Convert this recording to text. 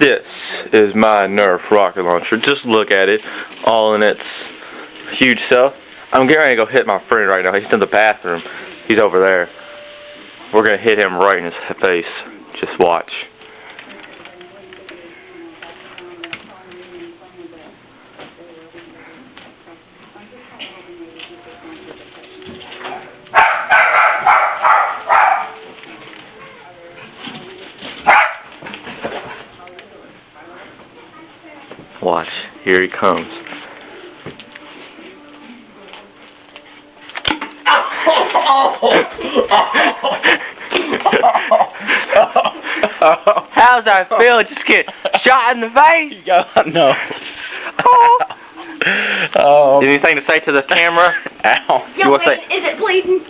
This is my Nerf Rocket launcher. Just look at it, all in its huge self. I'm getting ready to go hit my friend right now. He's in the bathroom. He's over there. We're going to hit him right in his face. Just watch. Watch. Here he comes. How's that feel? Just get shot in the face? No. Anything to say to the camera? Ow. Yo, is it bleeding?